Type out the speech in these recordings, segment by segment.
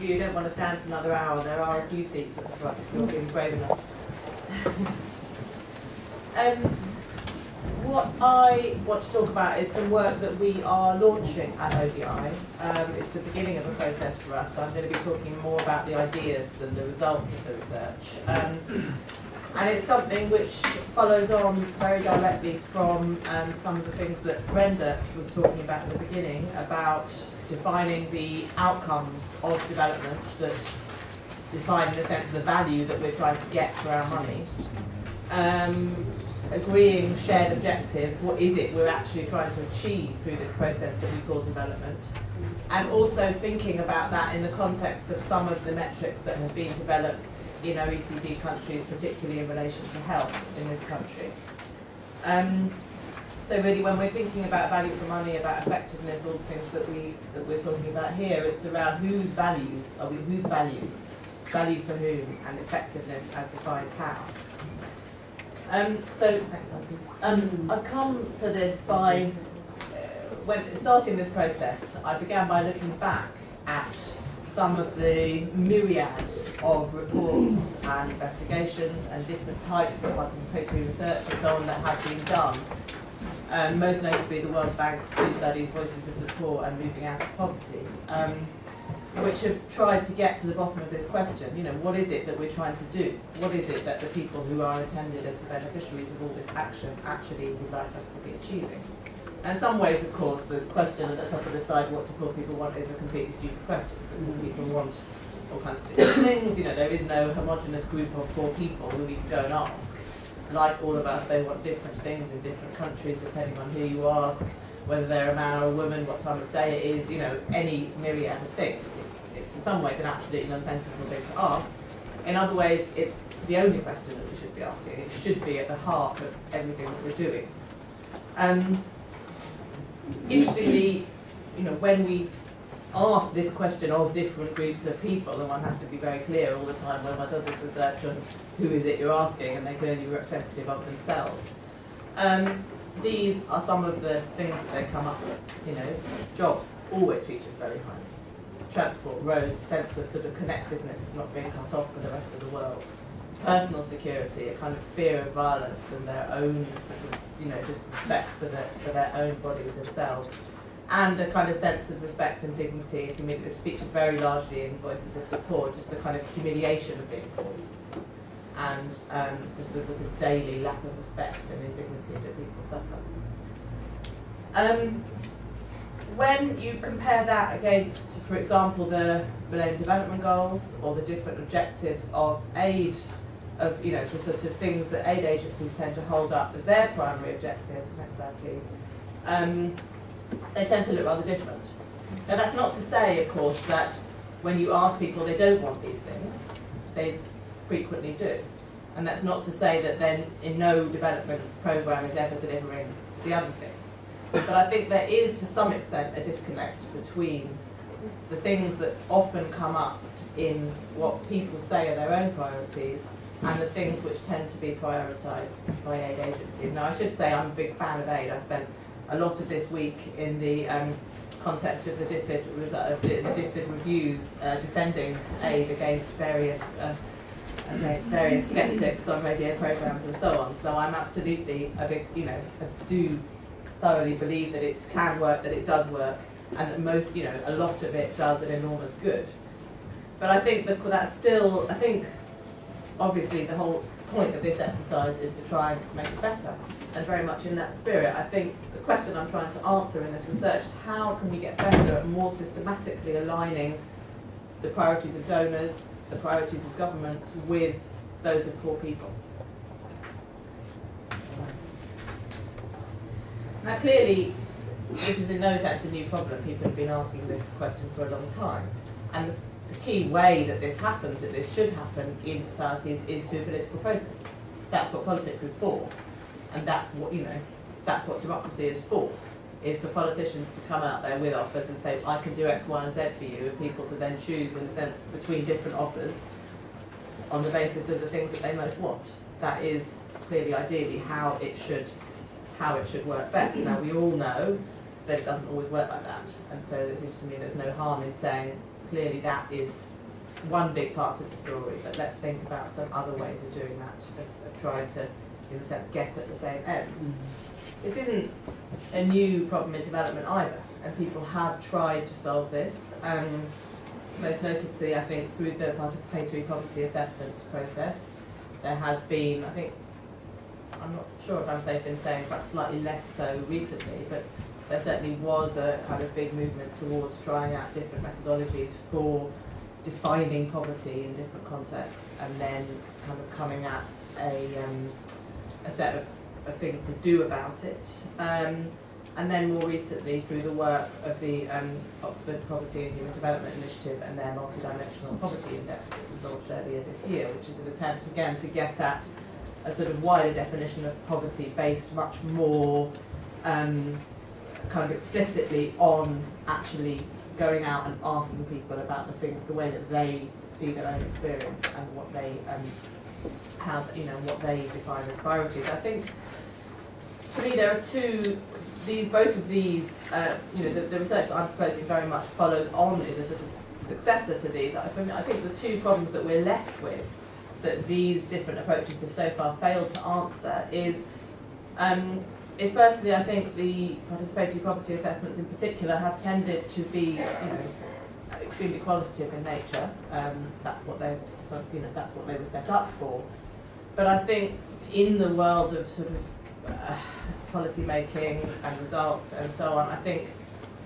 you don't want to stand for another hour, there are a few seats at the front if you're feeling brave enough. What I want to talk about is some work that we are launching at ODI. It's the beginning of a process for us, so I'm going to be talking more about the ideas than the results of the research. And it's something which follows on very directly from some of the things that Brenda was talking about at the beginning about defining the outcomes of development that define, in a sense, the value that we're trying to get for our money. Agreeing shared objectives, what is it we're actually trying to achieve through this process that we call development, and also thinking about that in the context of some of the metrics that have been developed in OECD countries, particularly in relation to health in this country. So really, when we're thinking about value for money, about effectiveness, all the things that we're talking about here, it's around whose values are we, whose value for whom, and effectiveness as defined how. So, next slide please. I've come for this by, when starting this process, I began by looking back at some of the myriad of reports and investigations and different types of participatory research and so on that have been done. Most notably the World Bank's two studies, Voices of the Poor and Moving Out of Poverty, which have tried to get to the bottom of this question. What is it that we're trying to do? What is it that the people who are intended as the beneficiaries of all this action actually would like us to be achieving? And in some ways, of course, the question at the top of the slide, what do poor people want, is a completely stupid question, because people want all kinds of different things. There is no homogenous group of poor people who we can go and ask. Like all of us, they want different things in different countries, depending on who you ask, whether they're a man or a woman, what time of day it is, any myriad of things. It's in some ways an absolutely nonsensical thing to ask. In other ways, it's the only question that we should be asking. It should be at the heart of everything that we're doing. Interestingly, when we ask this question of different groups of people, and one has to be very clear all the time when one does this research on who is it you're asking, and they can only be representative of themselves. These are some of the things that they come up with. Jobs always features very high. Transport, roads, sense of sort of connectedness, of not being cut off from the rest of the world. Personal security, a kind of fear of violence and their own sort of, just respect for their own bodies themselves. And a kind of sense of respect and dignity and community. This featured very largely in Voices of the Poor, just the kind of humiliation of being poor. And just the sort of daily lack of respect and indignity that people suffer. When you compare that against, for example, the Millennium Development Goals or the different objectives of aid, of the sort of things that aid agencies tend to hold up as their primary objectives, next slide please, they tend to look rather different. Now that's not to say, of course, that when you ask people they don't want these things, they frequently do. And that's not to say that then in no development programme is ever delivering the other things. But I think there is to some extent a disconnect between the things that often come up in what people say are their own priorities and the things which tend to be prioritised by aid agencies. Now I should say I'm a big fan of aid. I spent a lot of this week in the context of the DFID reviews defending aid against various sceptics on radio programmes and so on. So I'm absolutely a big, I do thoroughly believe that it can work, that it does work, and that most, a lot of it does an enormous good. But I think that's still, obviously the whole point of this exercise is to try and make it better. And very much in that spirit, I think the question I'm trying to answer in this research is how can we get better at more systematically aligning the priorities of donors, the priorities of governments with those of poor people. Now clearly, this is in no sense a new problem. People have been asking this question for a long time. And the key way that this happens, that this should happen in societies, is through political processes. That's what politics is for. And that's what, that's what democracy is for politicians to come out there with offers and say, I can do X, Y, and Z for you, and people to then choose, in a sense, between different offers on the basis of the things that they most want. That is clearly, ideally, how it should work best. Now, we all know that it doesn't always work like that, and so it seems to me there's no harm in saying, clearly that is one big part of the story, but let's think about some other ways of doing that, of trying to, in a sense, get at the same ends. This isn't a new problem in development either, and people have tried to solve this. Most notably, I think, through the participatory poverty assessment process, there has been, I think, I'm not sure if I'm safe in saying, but slightly less so recently, but there certainly was a kind of big movement towards trying out different methodologies for defining poverty in different contexts, and then kind of coming at a set of things to do about it. And then more recently, through the work of the Oxford Poverty and Human Development Initiative and their multidimensional poverty index that was launched earlier this year, which is an attempt again to get at a sort of wider definition of poverty based much more kind of explicitly on actually going out and asking people about the way that they see their own experience and what they what they define as priorities. I think, to me, there are both of these, the research that I'm proposing very much follows on, is a sort of successor to these. I think the two problems that we're left with, that these different approaches have so far failed to answer, is firstly, I think the participatory poverty assessments in particular have tended to be, extremely qualitative in nature. That's what they were set up for. But I think in the world of sort of policy making and results and so on, I think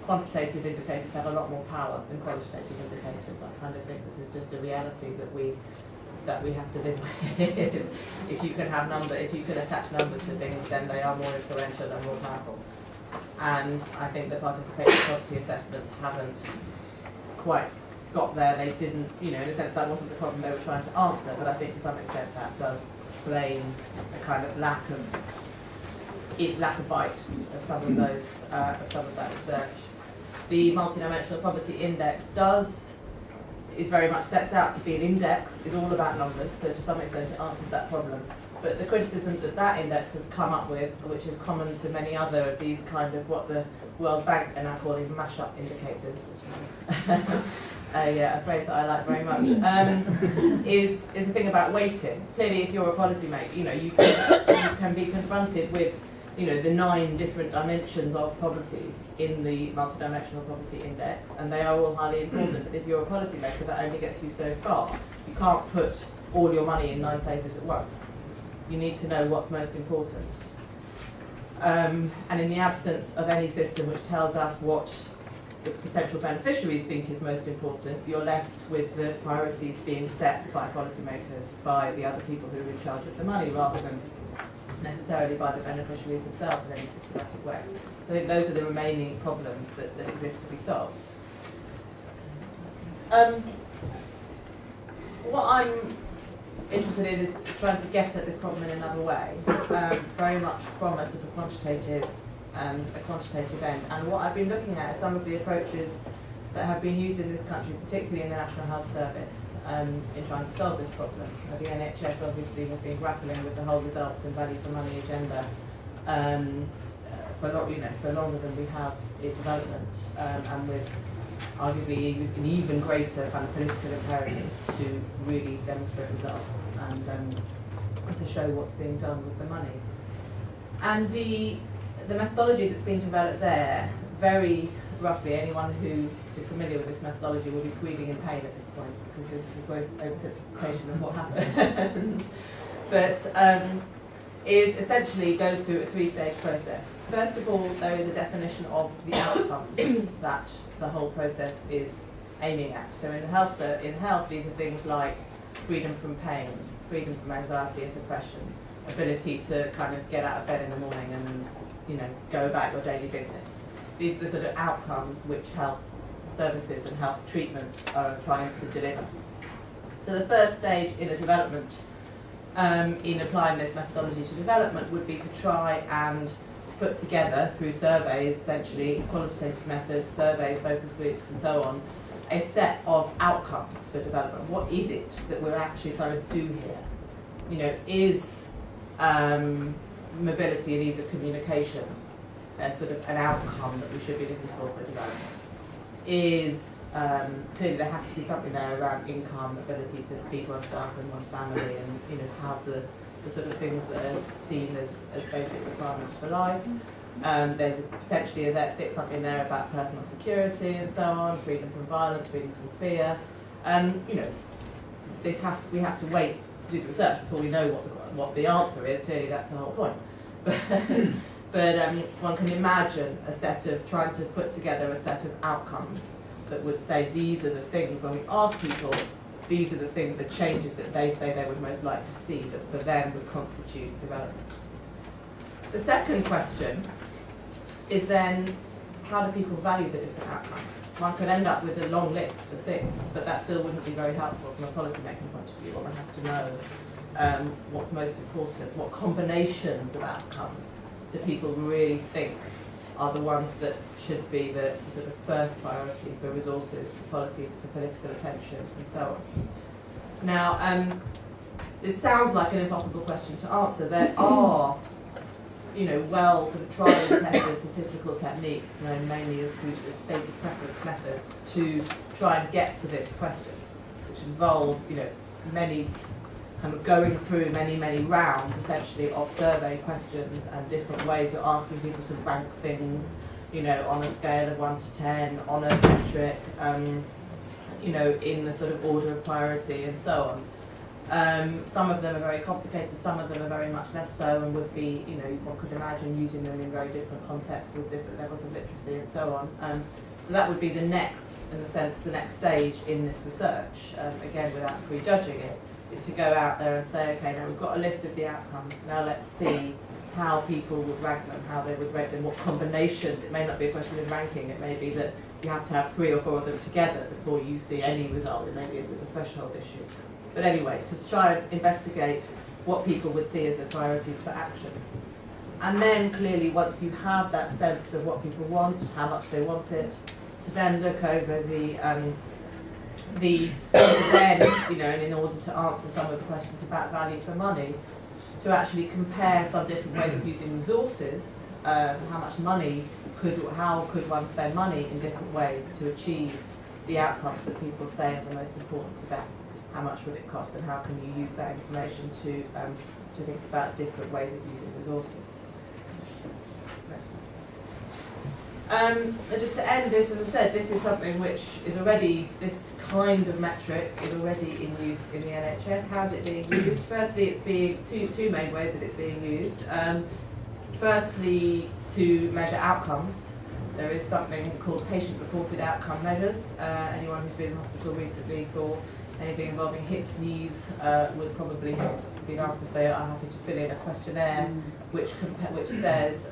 quantitative indicators have a lot more power than qualitative indicators. I kind of think this is just a reality that we have to live with. If you can attach numbers to things, then they are more influential and more powerful. And I think the participatory poverty assessments haven't quite got there. They didn't, in a sense, that wasn't the problem they were trying to answer, but I think to some extent that does explain a kind of lack of bite of some of that research. The multidimensional poverty index is very much sets out to be an index, is all about numbers, so to some extent it answers that problem. But the criticism that index has come up with, which is common to many other of these kind of what the World Bank are now calling mashup indicators, which is a phrase that I like very much, is the thing about weighting. Clearly, if you're a policymaker, you can be confronted with the 9 different dimensions of poverty in the multidimensional poverty index, and they are all highly important. But if you're a policymaker, that only gets you so far. You can't put all your money in 9 places at once. You need to know what's most important. And in the absence of any system which tells us what the potential beneficiaries think is most important, you're left with the priorities being set by policymakers, by the other people who are in charge of the money, rather than necessarily by the beneficiaries themselves in any systematic way. I think those are the remaining problems that exist to be solved. What I'm interested in is trying to get at this problem in another way, very much from a sort of quantitative end. And what I've been looking at is some of the approaches that have been used in this country, particularly in the National Health Service, in trying to solve this problem. The NHS obviously has been grappling with the whole results and value for money agenda for longer than we have in development, and with arguably an even greater kind of political imperative to really demonstrate results and to show what's being done with the money. And the methodology that's being developed there, very roughly, anyone who is familiar with this methodology will be screaming in pain at this point, because this is a gross oversimplification of what happens. But is essentially goes through a 3-stage process. First of all, there is a definition of the outcomes that the whole process is aiming at. So in health, these are things like freedom from pain, freedom from anxiety and depression, ability to kind of get out of bed in the morning and go about your daily business. These are the sort of outcomes which health services and health treatments are trying to deliver. So the first stage in a development, in applying this methodology to development, would be to try and put together, through surveys, essentially quantitative methods, surveys, focus groups and so on, a set of outcomes for development. What is it that we're actually trying to do here? Is mobility and ease of communication sort of an outcome that we should be looking for development? Is clearly there has to be something there around income, ability to feed oneself and one's family, and have the sort of things that are seen as basic requirements for life. There's potentially something there about personal security and so on, freedom from violence, freedom from fear. We have to wait to do the research before we know what the answer is. Clearly, that's the whole point. But one can imagine trying to put together a set of outcomes that would say these are the things, when we ask people, these are the changes that they say they would most like to see that for them would constitute development. The second question is then, how do people value the different outcomes? One could end up with a long list of things, but that still wouldn't be very helpful from a policy-making point of view. One would have to know what's most important, what combinations of outcomes do people really think are the ones that should be the sort of first priority for resources, for policy, for political attention, and so on. Now, this sounds like an impossible question to answer. There are well sort of tried and tested statistical techniques, known mainly as the stated preference methods, to try and get to this question, which involve many going through many rounds essentially of survey questions and different ways of asking people to rank things, on a scale of 1 to 10, on a metric, in the sort of order of priority and so on. Some of them are very complicated, some of them are very much less so, and would be, one could imagine using them in very different contexts with different levels of literacy and so on. So that would be the next stage in this research, again without prejudging it, is to go out there and say, okay, now we've got a list of the outcomes, now let's see how people would rank them, how they would rate them, what combinations. It may not be a question of ranking, it may be that you have to have 3 or 4 of them together before you see any result. It may be a sort of threshold issue. But anyway, to try and investigate what people would see as the priorities for action. And then clearly, once you have that sense of what people want, how much they want it, to then look over and in order to answer some of the questions about value for money, to actually compare some different ways of using resources, how could one spend money in different ways to achieve the outcomes that people say are the most important to them. How much would it cost, and how can you use that information to think about different ways of using resources? And just to end this, as I said, this is something which is already, this kind of metric is already in use in the NHS. How's it being used? Firstly, it's being two main ways that it's being used. Firstly, to measure outcomes. There is something called patient-reported outcome measures. Anyone who's been in hospital recently for anything involving hips, knees, would probably have been asked if they are happy to fill in a questionnaire which says,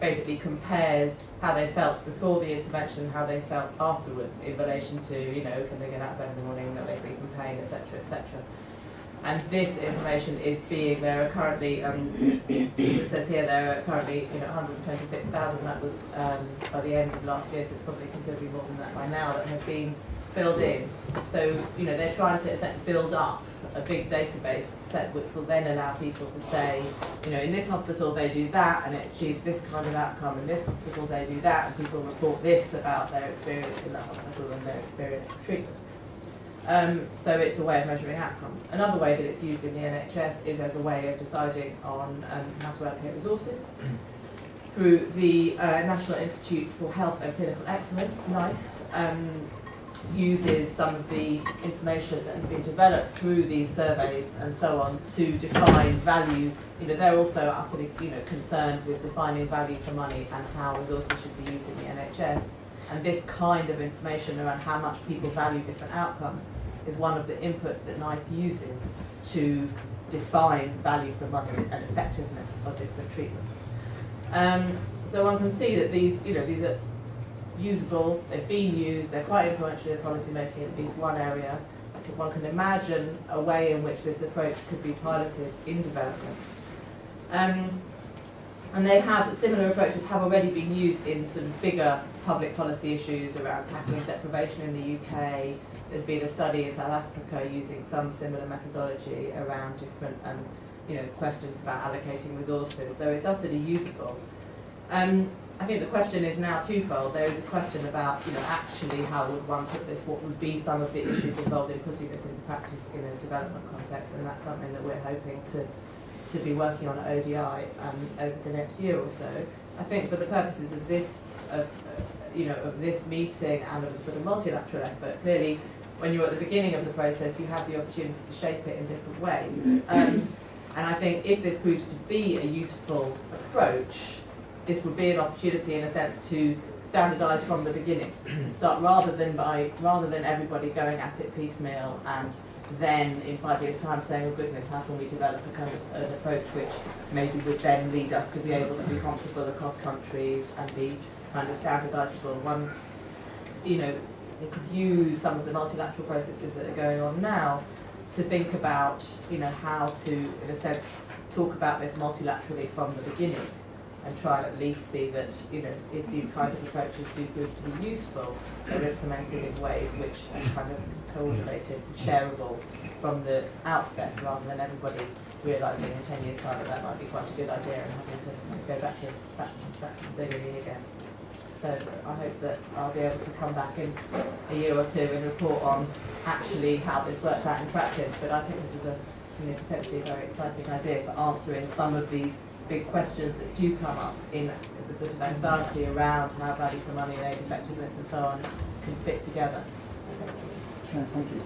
basically compares how they felt before the intervention, how they felt afterwards in relation to, can they get out of bed in the morning, are they free from pain, etc., etc. And this information is there are currently, it says here there are currently 126,000, that was by the end of last year, so it's probably considerably more than that by now, that have been filled in. So, they're trying to essentially build up a big database set which will then allow people to say, in this hospital they do that and it achieves this kind of outcome, in this hospital they do that, and people report this about their experience in that hospital and their experience of treatment. So it's a way of measuring outcomes. Another way that it's used in the NHS is as a way of deciding on how to allocate resources through the National Institute for Health and Clinical Excellence, NICE, uses some of the information that has been developed through these surveys and so on to define value. They're also utterly concerned with defining value for money and how resources should be used in the NHS. And this kind of information around how much people value different outcomes is one of the inputs that NICE uses to define value for money and effectiveness of different treatments. So one can see that these are usable, they've been used, they're quite influential in policy making in at least one area. One can imagine a way in which this approach could be piloted in development. And similar approaches have already been used in sort of bigger public policy issues around tackling deprivation in the UK. There's been a study in South Africa using some similar methodology around different questions about allocating resources. So it's utterly usable. I think the question is now twofold. There is a question about, actually how would one put this, what would be some of the issues involved in putting this into practice in a development context, and that's something that we're hoping to be working on at ODI over the next year or so. I think for the purposes of this, of this meeting and of the sort of multilateral effort, clearly when you're at the beginning of the process, you have the opportunity to shape it in different ways. And I think if this proves to be a useful approach, this would be an opportunity, in a sense, to standardise from the beginning, to start rather than everybody going at it piecemeal and then in 5 years' time saying, oh goodness, how can we develop a kind of an approach which maybe would then lead us to be able to be comparable across countries and be kind of standardisable. One, you could use some of the multilateral processes that are going on now to think about, how to, in a sense, talk about this multilaterally from the beginning, and try and at least see that, if these kind of approaches do prove to be useful, they're implemented in ways which are kind of coordinated and shareable from the outset, rather than everybody realising in 10 years' time that might be quite a good idea and having to go back to the beginning again. So I hope that I'll be able to come back in a year or two and report on actually how this works out in practice. But I think this is a potentially a very exciting idea for answering some of these big questions that do come up in the sort of anxiety around how value for money and aid effectiveness and so on can fit together. Thank you.